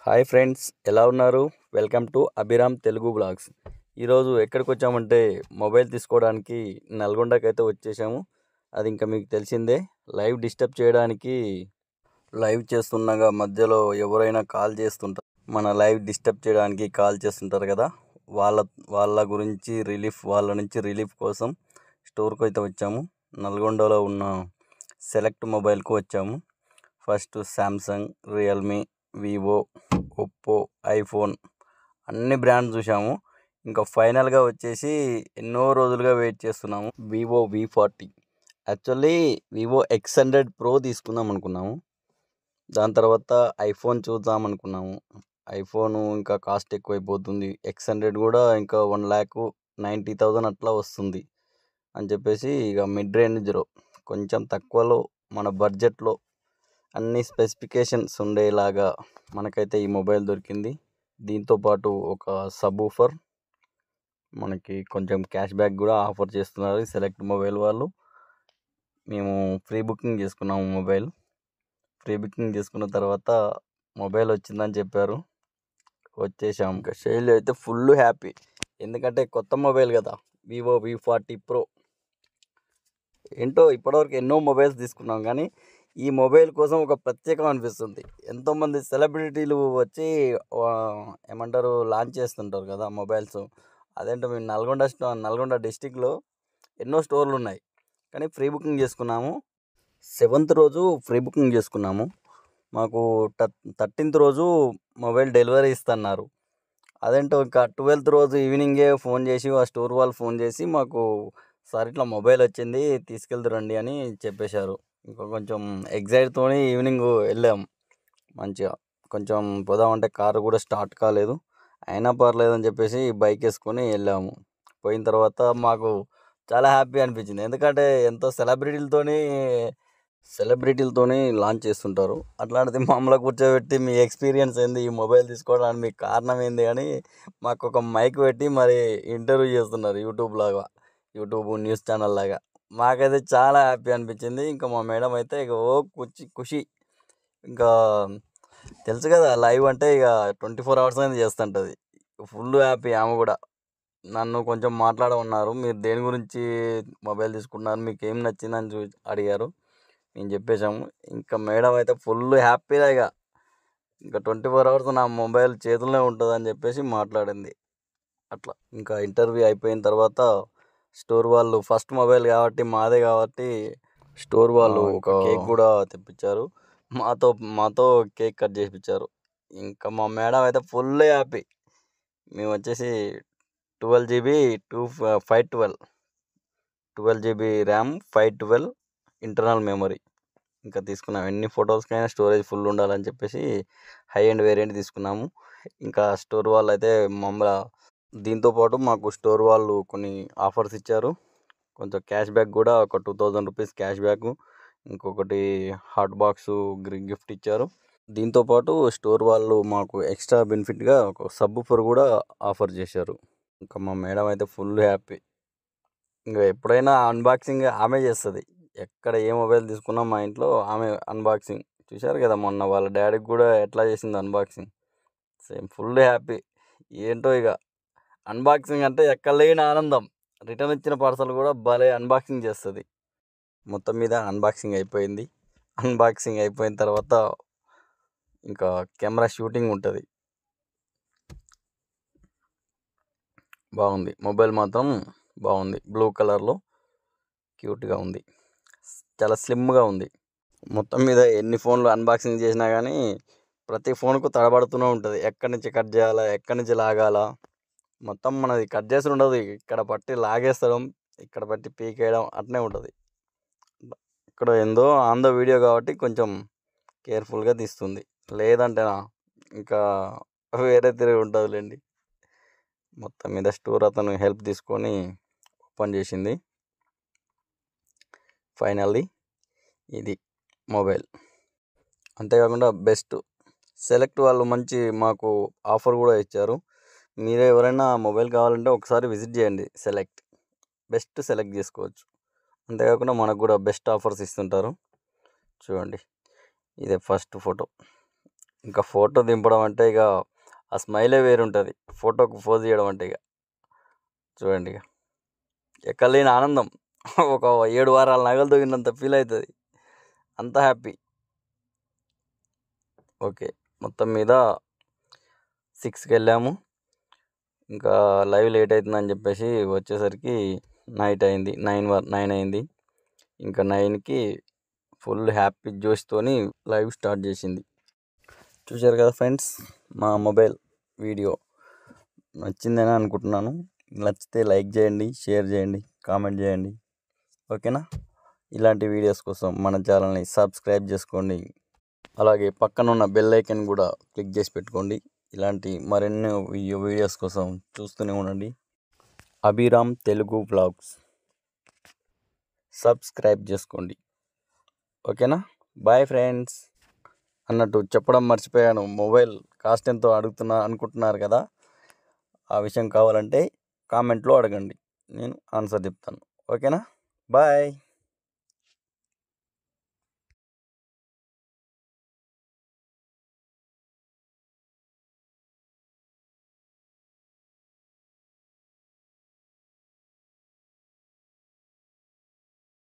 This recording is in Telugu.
హాయ్ ఫ్రెండ్స్, ఎలా ఉన్నారు? Welcome to Abhiram Telugu vlogs. ఈరోజు ఎక్కడికి వచ్చామంటే మొబైల్ తీసుకోవడానికి నల్గొండకైతే వచ్చేసాము. అది ఇంకా మీకు తెలిసిందే. లైవ్ డిస్టర్బ్ చేయడానికి లైవ్ చేస్తుండగా మధ్యలో ఎవరైనా కాల్ చేస్తుంటారు. మన లైవ్ డిస్టర్బ్ చేయడానికి కాల్ చేస్తుంటారు కదా, వాళ్ళ వాళ్ళ నుంచి రిలీఫ్ కోసం స్టోర్కి అయితే వచ్చాము. నల్గొండలో ఉన్న సెలెక్ట్ మొబైల్కు వచ్చాము. First Samsung, Realme, Vivo, Oppo, iPhone అన్ని బ్రాండ్స్ చూసాము. ఇంకా ఫైనల్గా వచ్చేసి ఎన్నో రోజులుగా వెయిట్ చేస్తున్నాము, Vivo V40. Actually Vivo X100 Pro తీసుకుందాం అనుకున్నాము. దాని తర్వాత ఐఫోన్ చూద్దాం అనుకున్నాము. ఐఫోన్ ఇంకా కాస్ట్ ఎక్కువైపోతుంది. X100 కూడా ఇంకా 1,90,000 అట్లా వస్తుంది అని చెప్పేసి ఇక మిడ్ రేంజ్లో కొంచెం తక్కువలో మన బడ్జెట్లో అన్ని స్పెసిఫికేషన్స్ ఉండేలాగా మనకైతే ఈ మొబైల్ దొరికింది. దీంతోపాటు ఒక సబ్వూఫర్, మనకి కొంచెం క్యాష్ బ్యాక్ కూడా ఆఫర్ చేస్తున్నారు సెలెక్ట్ మొబైల్ వాళ్ళు. మేము ప్రీ బుకింగ్ చేసుకున్నాము మొబైల్. ప్రీ బుకింగ్ చేసుకున్న తర్వాత మొబైల్ వచ్చిందని చెప్పారు, వచ్చేసాము. ఇంకా శైలి అయితే ఫుల్ హ్యాపీ, ఎందుకంటే కొత్త మొబైల్ కదా, వివో V40 Pro. ఏంటో ఇప్పటివరకు ఎన్నో మొబైల్స్ తీసుకున్నాం, కానీ ఈ మొబైల్ కోసం ఒక ప్రత్యేకం అనిపిస్తుంది. ఎంతోమంది సెలబ్రిటీలు వచ్చి ఏమంటారు లాంచ్ చేస్తుంటారు కదా మొబైల్స్. అదేంటో మేము నల్గొండ డిస్టిక్లో ఎన్నో స్టోర్లు ఉన్నాయి, కానీ ఫ్రీ బుకింగ్ చేసుకున్నాము. 7th రోజు ఫ్రీ బుకింగ్ చేసుకున్నాము. మాకు 13th రోజు మొబైల్ డెలివరీ ఇస్తున్నారు. అదేంటో ఇంకా 12th రోజు ఈవినింగే ఫోన్ చేసి ఆ స్టోర్ వాళ్ళు ఫోన్ చేసి మాకు సార్ ఇట్లా మొబైల్ వచ్చింది తీసుకెళ్తురండి అని చెప్పేశారు. ఇంకా కొంచెం ఎగ్జైట్తో ఈవినింగ్ వెళ్ళాము. మంచిగా కొంచెం పోదామంటే కారు కూడా స్టార్ట్ కాలేదు, అయినా పర్లేదని చెప్పేసి బైక్ వేసుకొని వెళ్ళాము. పోయిన తర్వాత మాకు చాలా హ్యాపీ అనిపించింది, ఎందుకంటే ఎంతో సెలబ్రిటీలతోని లాంచ్ చేస్తుంటారు. అట్లాంటిది మమ్మల్ని కూర్చోబెట్టి మీ ఎక్స్పీరియన్స్ ఏంది, ఈ మొబైల్ తీసుకోవడానికి మీకు కారణం ఏంది అని మాకు ఒక మైక్ పెట్టి మరి ఇంటర్వ్యూ చేస్తున్నారు, యూట్యూబ్ న్యూస్ ఛానల్ లాగా. మాకైతే చాలా హ్యాపీ అనిపించింది. ఇంకా మా మేడం అయితే ఇక ఖుషి. ఇంకా తెలుసు కదా లైవ్ అంటే ఇక 24 hours అనేది చేస్తుంటుంది. ఫుల్ హ్యాపీ ఆమె కూడా. నన్ను కొంచెం మాట్లాడమన్నారు, మీరు దేని గురించి మొబైల్ తీసుకున్నారు, మీకు ఏం నచ్చిందని అడిగారు. మేము చెప్పేశాము. ఇంకా మేడం అయితే ఫుల్ హ్యాపీగా ఇంకా 24 hours నా మొబైల్ చేతుల్లో ఉంటుందని చెప్పేసి మాట్లాడింది. అట్లా ఇంకా ఇంటర్వ్యూ అయిపోయిన తర్వాత స్టోర్ వాళ్ళు ఫస్ట్ మొబైల్ కాబట్టి మాదే కాబట్టి స్టోర్ వాళ్ళు ఒక కేక్ కూడా తెప్పించారు. మాతో కేక్ కట్ చేయించారు. ఇంకా మా మేడం అయితే ఫుల్ హ్యాపీ. మేము వచ్చేసి 12GB 12GB RAM, 512 internal memory ఇంకా తీసుకున్నాము. ఎన్ని ఫొటోస్కైనా స్టోరేజ్ ఫుల్ ఉండాలని చెప్పేసి హై అండ్ వేరియంట్ తీసుకున్నాము. ఇంకా స్టోర్ వాళ్ళు అయితే దీంతోపాటు మాకు స్టోర్ వాళ్ళు కొన్ని ఆఫర్స్ ఇచ్చారు. కొంచెం క్యాష్ బ్యాక్ కూడా ఒక 2,000 రూపీస్ క్యాష్ బ్యాక్, ఇంకొకటి హాట్ బాక్స్ గిఫ్ట్ ఇచ్చారు. దీంతోపాటు స్టోర్ వాళ్ళు మాకు ఎక్స్ట్రా బెనిఫిట్గా ఒక సబ్వూఫర్ కూడా ఆఫర్ చేశారు. ఇంకా మా మేడం అయితే ఫుల్ హ్యాపీ. ఇంకా ఎప్పుడైనా అన్బాక్సింగ్ ఆమె చేస్తుంది. ఎక్కడ ఏ మొబైల్ తీసుకున్నా మా ఇంట్లో ఆమె అన్బాక్సింగ్. చూశారు కదా మొన్న వాళ్ళ డాడీకి కూడా ఎట్లా చేసింది అన్బాక్సింగ్, సేమ్ ఫుల్ హ్యాపీ. ఏంటో ఇక అన్బాక్సింగ్ అంటే ఎక్కడ లేని ఆనందం. రిటర్న్ ఇచ్చిన పార్సల్ కూడా భలే అన్బాక్సింగ్ చేస్తుంది. మొత్తం మీద అన్బాక్సింగ్ అయిపోయింది. అన్బాక్సింగ్ అయిపోయిన తర్వాత ఇంకా కెమెరా షూటింగ్ ఉంటుంది. బాగుంది, మొబైల్ మాత్రం బాగుంది. బ్లూ కలర్లో క్యూట్గా ఉంది, చాలా స్లిమ్గా ఉంది. మొత్తం మీద ఎన్ని ఫోన్లు అన్బాక్సింగ్ చేసినా కానీ ప్రతి ఫోన్కు తడబడుతూనే ఉంటుంది. ఎక్కడి నుంచి కట్ చేయాలా, ఎక్కడి నుంచి లాగాలా, మొత్తం మనది కట్ చేసి ఉండదు. ఇక్కడ పట్టి లాగేస్తడం, ఇక్కడ పట్టి పీకేయడం అట్నే ఉంటుంది. ఇక్కడ ఏందో ఆన్ ద వీడియో కాబట్టి కొంచెం కేర్ఫుల్గా తీస్తుంది, లేదంటే ఇంకా వేరే తిరిగి ఉంటుందిలేండి. మొత్తం మీద స్టోర్ అతను హెల్ప్ తీసుకొని ఓపెన్ చేసింది. ఫైనల్లీ ఇది మొబైల్. అంతేకాకుండా బెస్ట్ సెలెక్ట్ వాళ్ళు మంచి మాకు ఆఫర్ కూడా ఇచ్చారు. మీరే ఎవరైనా మొబైల్ కావాలంటే ఒకసారి విజిట్ చేయండి. బెస్ట్ సెలెక్ట్ చేసుకోవచ్చు. అంతేకాకుండా మనకు కూడా బెస్ట్ ఆఫర్స్ ఇస్తుంటారు. చూడండి, ఇదే ఫస్ట్ ఫోటో. ఇంకా ఫోటో దింపడం అంటే ఇక ఆ స్మైలే వేరుంటుంది. ఫోటోకు పోజ్ చేయడం అంటే ఇక చూడండి, ఇక ఎక్కలేని ఆనందం. ఒక 7 వారాల నగలు తొగినంత ఫీల్ అవుతుంది, అంత హ్యాపీ. ఓకే, మొత్తం మీద 6కి వెళ్ళాము. ఇంకా లైవ్ లేట్ అవుతుందని చెప్పేసి వచ్చేసరికి నైట్ అయింది, 9 అయింది. ఇంకా 9కి ఫుల్ హ్యాపీ జోష్తోని లైవ్ స్టార్ట్ చేసింది. చూశారు కదా ఫ్రెండ్స్, మా మొబైల్ వీడియో నచ్చిందని అనుకుంటున్నాను. నచ్చితే లైక్ చేయండి, షేర్ చేయండి, కామెంట్ చేయండి. ఓకేనా? ఇలాంటి వీడియోస్ కోసం మన ఛానల్ని సబ్స్క్రైబ్ చేసుకోండి. అలాగే పక్కన ఉన్న బెల్ ఐకాన్ కూడా క్లిక్ చేసి పెట్టుకోండి. ఇలాంటి మరెన్నో వీడియోస్ కోసం చూస్తూనే ఉండండి. అభిరామ్ తెలుగు బ్లాగ్స్ సబ్స్క్రైబ్ చేసుకోండి. ఓకేనా? Bye friends. అన్నట్టు చెప్పడం మర్చిపోయాను, మొబైల్ కాస్ట్ ఎంతో అనుకుంటున్నారు కదా, ఆ విషయం కావాలంటే కామెంట్లో అడగండి, నేను ఆన్సర్ చెప్తాను. ఓకేనా? బాయ్.